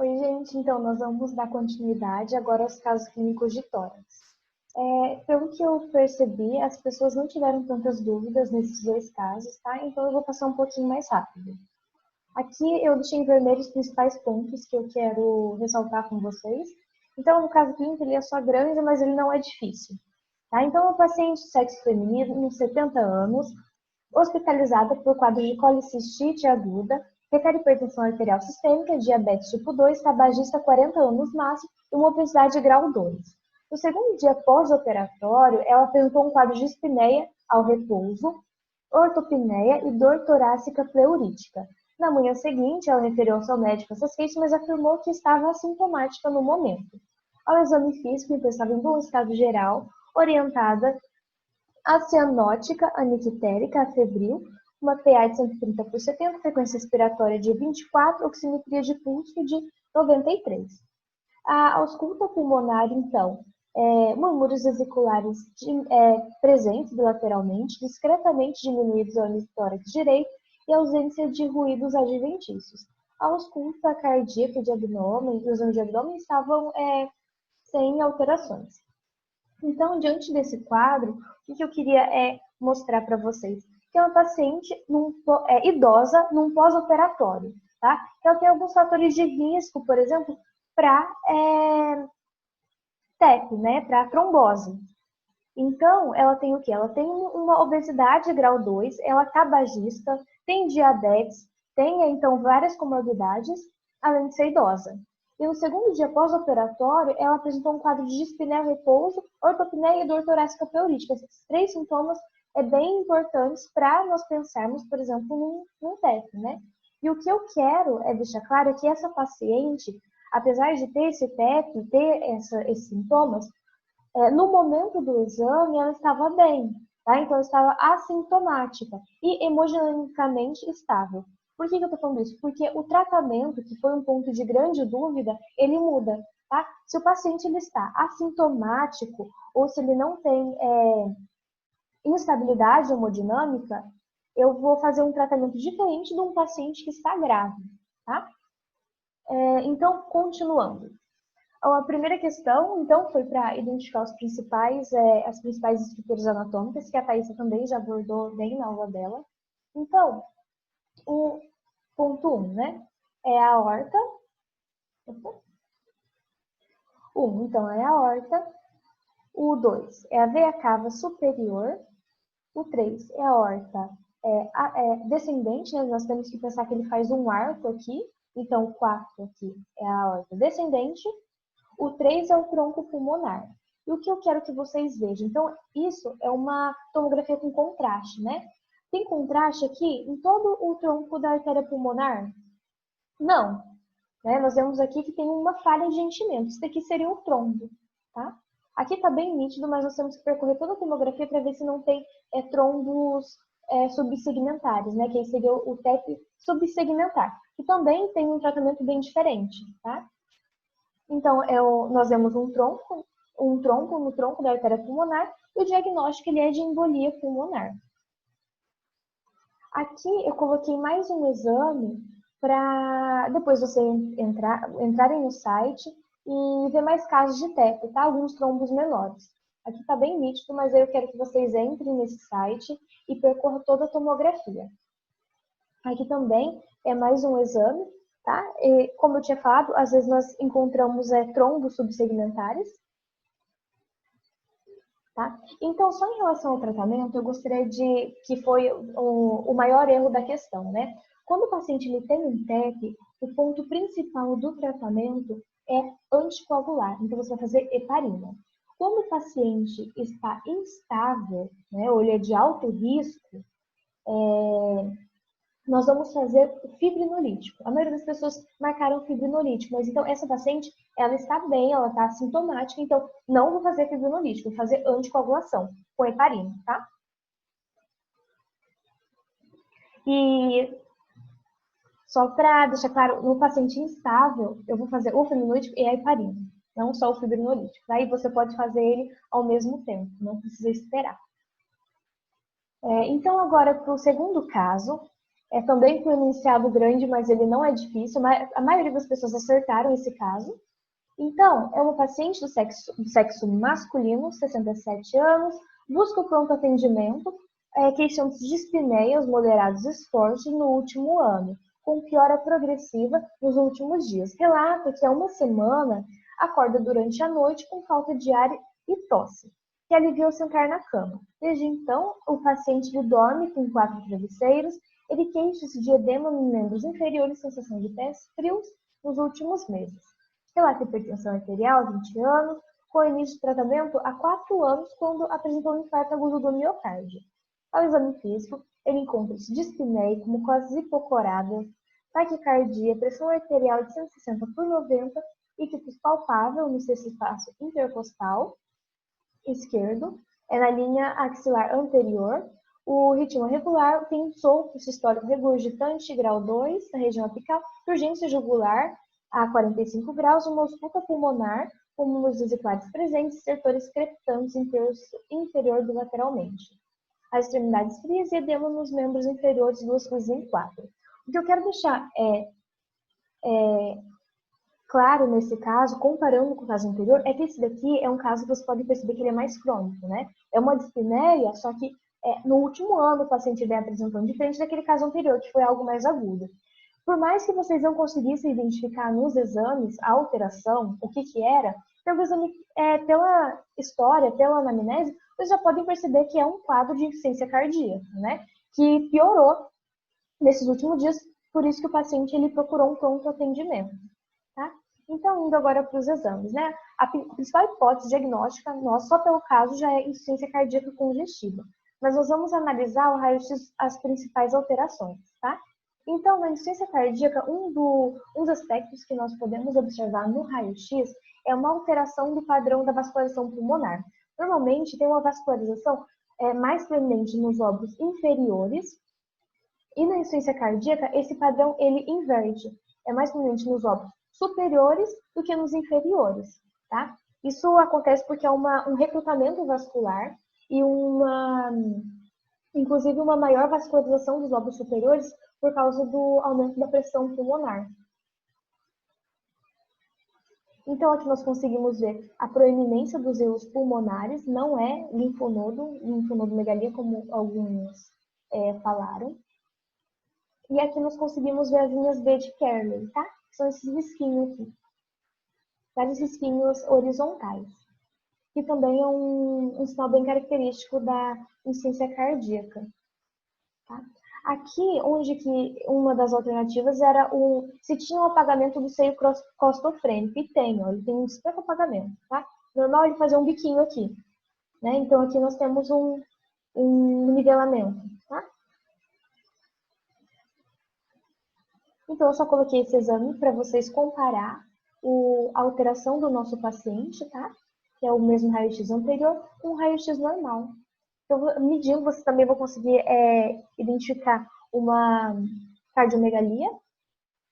Oi, gente. Então, nós vamos dar continuidade agora aos casos clínicos de tórax. Pelo que eu percebi, as pessoas não tiveram tantas dúvidas nesses dois casos, tá? Então, eu vou passar um pouquinho mais rápido. Aqui eu deixei em vermelho os principais pontos que eu quero ressaltar com vocês. Então, no caso clínico, ele é só grande, mas ele não é difícil. Tá? Então, o paciente de sexo feminino, uns 70 anos, hospitalizada por quadro de colicistite aguda, requer hipertensão arterial sistêmica, diabetes tipo 2, tabagista 40 anos máximo e uma obesidade grau 2. No segundo dia pós-operatório, ela apresentou um quadro de espineia ao repouso, ortopneia e dor torácica pleurítica. Na manhã seguinte, ela referiu ao seu médico essas queixas, mas afirmou que estava assintomática no momento. Ao exame físico, estava em bom estado geral, orientada a cianótica, anictérica, febril, uma PA de 130/70, frequência respiratória de 24, oximetria de pulso de 93. A ausculta pulmonar, então, murmúrios vesiculares presentes bilateralmente, discretamente diminuídos ao tórax direito e ausência de ruídos adventícios. A ausculta cardíaca de abdômen e os exames de abdômen estavam sem alterações. Então, diante desse quadro, o que eu queria mostrar para vocês? Que é uma paciente idosa num pós-operatório, tá? Ela tem alguns fatores de risco, por exemplo, para TEP, né? Para trombose. Então, ela tem o quê? Ela tem uma obesidade grau 2, ela é tabagista, tem diabetes, tem, então, várias comorbidades, além de ser idosa. E no segundo dia pós-operatório, ela apresentou um quadro de dispneia repouso, ortopneia e dor torácica pleurítica. Esses três sintomas bem importantes para nós pensarmos, por exemplo, num TEP, né? E o que eu quero deixar claro é que essa paciente, apesar de ter esse TEP, ter esses sintomas, no momento do exame ela estava bem, tá? Então ela estava assintomática e hemodinamicamente estável. Por que eu estou falando isso? Porque o tratamento, que foi um ponto de grande dúvida, ele muda, tá? Se o paciente ele está assintomático ou se ele não tem instabilidade hemodinâmica, eu vou fazer um tratamento diferente de um paciente que está grave, tá? Então, continuando. A primeira questão, então, foi para identificar as principais estruturas anatômicas, que a Thaisa também já abordou bem na aula dela. Então, o ponto 1, né? É a aorta. Então, é a aorta. O 2 é a veia cava superior. O 3 é a aorta descendente, né? Nós temos que pensar que ele faz um arco aqui. Então, o 4 aqui é a aorta descendente. O 3 é o tronco pulmonar. E o que eu quero que vocês vejam? Então, isso é uma tomografia com contraste, né? Tem contraste aqui em todo o tronco da artéria pulmonar? Não. Né? Nós vemos aqui que tem uma falha de enchimento. Isso daqui seria o trombo, tá? Aqui está bem nítido, mas nós temos que percorrer toda a tomografia para ver se não tem trombos subsegmentares, né? Que aí seria o TEP subsegmentar. Que também tem um tratamento bem diferente, tá? Então, nós vemos um trombo no tronco da artéria pulmonar e o diagnóstico ele é de embolia pulmonar. Aqui eu coloquei mais um exame para depois você entrarem no site e ver mais casos de TEP, tá? Alguns trombos menores. Aqui está bem nítido, mas eu quero que vocês entrem nesse site e percorram toda a tomografia. Aqui também é mais um exame, tá? E, como eu tinha falado, às vezes nós encontramos trombos subsegmentares. Tá? Então, só em relação ao tratamento, eu gostaria que foi o maior erro da questão, né? Quando o paciente ele tem um TEP, o ponto principal do tratamento é anticoagular. Então, você vai fazer heparina. Quando o paciente está instável, né, ou ele é de alto risco, nós vamos fazer o fibrinolítico. A maioria das pessoas marcaram fibrinolítico, mas então essa paciente, ela está bem, ela está assintomática, então não vou fazer fibrinolítico, vou fazer anticoagulação com heparina, tá? E só para deixar claro, no paciente instável, eu vou fazer o fibrinolítico e a heparina, não só o fibrinolítico. Aí você pode fazer ele ao mesmo tempo, não precisa esperar. Então agora para o segundo caso, também com um enunciado grande, mas ele não é difícil. A maioria das pessoas acertaram esse caso. Então, é uma paciente do sexo masculino, 67 anos, busca o pronto atendimento, queixando-se de dispneias moderados e fortes no último ano, com piora progressiva nos últimos dias. Relata que há uma semana acorda durante a noite com falta de ar e tosse, que alivia ao sentar na cama. Desde então, o paciente dorme com 4 travesseiros, ele queixa-se de edema nos membros inferiores, sensação de pés frios nos últimos meses. Relata hipertensão arterial, 20 anos, com início de tratamento há 4 anos, quando apresentou um infarto agudo do miocárdio. Ao exame físico, ele encontra-se dispneico, mucosas hipocoradas, taquicardia, pressão arterial de 160 por 90, ictus palpável no sexto espaço intercostal esquerdo, na linha axilar anterior. O ritmo regular tem um sopro sistólico regurgitante, grau 2, na região apical, urgência jugular a 45 graus, uma ausculta pulmonar, com números vesiculares presentes, setores crepitantes inferior bilateralmente. As extremidades frias e edema nos membros inferiores, 2 cruzes em 4. O que eu quero deixar claro nesse caso, comparando com o caso anterior, é que esse daqui é um caso que você pode perceber que ele é mais crônico, né? É uma dispneia, só que no último ano o paciente vem apresentando diferente daquele caso anterior, que foi algo mais agudo. Por mais que vocês não conseguissem identificar nos exames a alteração, o que era, pelo exame, pela história, pela anamnese, vocês já podem perceber que é um quadro de insuficiência cardíaca, né? Que piorou nesses últimos dias, por isso que o paciente ele procurou um pronto atendimento, tá? Então, indo agora para os exames, né? A principal hipótese diagnóstica nossa, só pelo caso, já é insuficiência cardíaca congestiva. Mas nós vamos analisar o raio-x, as principais alterações, tá? Então, na insuficiência cardíaca, um dos aspectos que nós podemos observar no raio-x é uma alteração do padrão da vascularização pulmonar. Normalmente, tem uma vascularização mais proeminente nos lobos inferiores, e na insuficiência cardíaca, esse padrão ele inverte. É mais proeminente nos lobos superiores do que nos inferiores, tá? Isso acontece porque há um recrutamento vascular e inclusive uma maior vascularização dos lobos superiores por causa do aumento da pressão pulmonar. Então, aqui nós conseguimos ver a proeminência dos erros pulmonares, não é linfonodomegalia, como alguns falaram. E aqui nós conseguimos ver as linhas B de Kerley, tá? Que são esses risquinhos aqui. Vários risquinhos horizontais. Que também é um sinal bem característico da insuficiência cardíaca. Tá? Aqui, onde que uma das alternativas era se tinha um apagamento do seio costofrênico, e tem, ó, ele tem um discreto apagamento, tá? Normal ele fazer um biquinho aqui, né? Então aqui nós temos um nivelamento, tá? Então eu só coloquei esse exame para vocês comparar a alteração do nosso paciente, tá? Que é o mesmo raio-x anterior, com o raio-x normal. Então, medindo, você também vai conseguir identificar uma cardiomegalia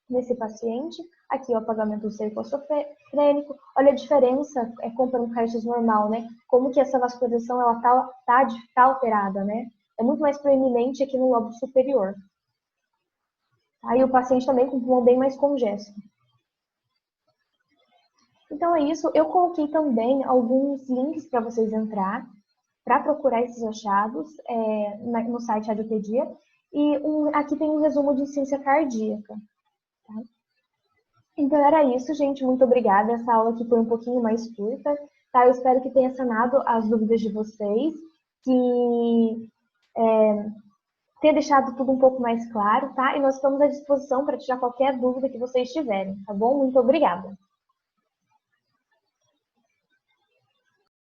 nesse paciente. Aqui, o apagamento do seio costofrênico. Olha a diferença, comparando com o raio-x normal, né? Como que essa vascularização, ela tá alterada, né? É muito mais proeminente aqui no lobo superior. Aí o paciente também com o pulmão bem mais congesto. Então é isso. Eu coloquei também alguns links para vocês entrar, para procurar esses achados no site Radiopedia. E aqui tem um resumo de insuficiência cardíaca. Tá? Então era isso, gente. Muito obrigada. Essa aula aqui foi um pouquinho mais curta. Tá? Eu espero que tenha sanado as dúvidas de vocês, que tenha deixado tudo um pouco mais claro, tá? E nós estamos à disposição para tirar qualquer dúvida que vocês tiverem, tá bom? Muito obrigada.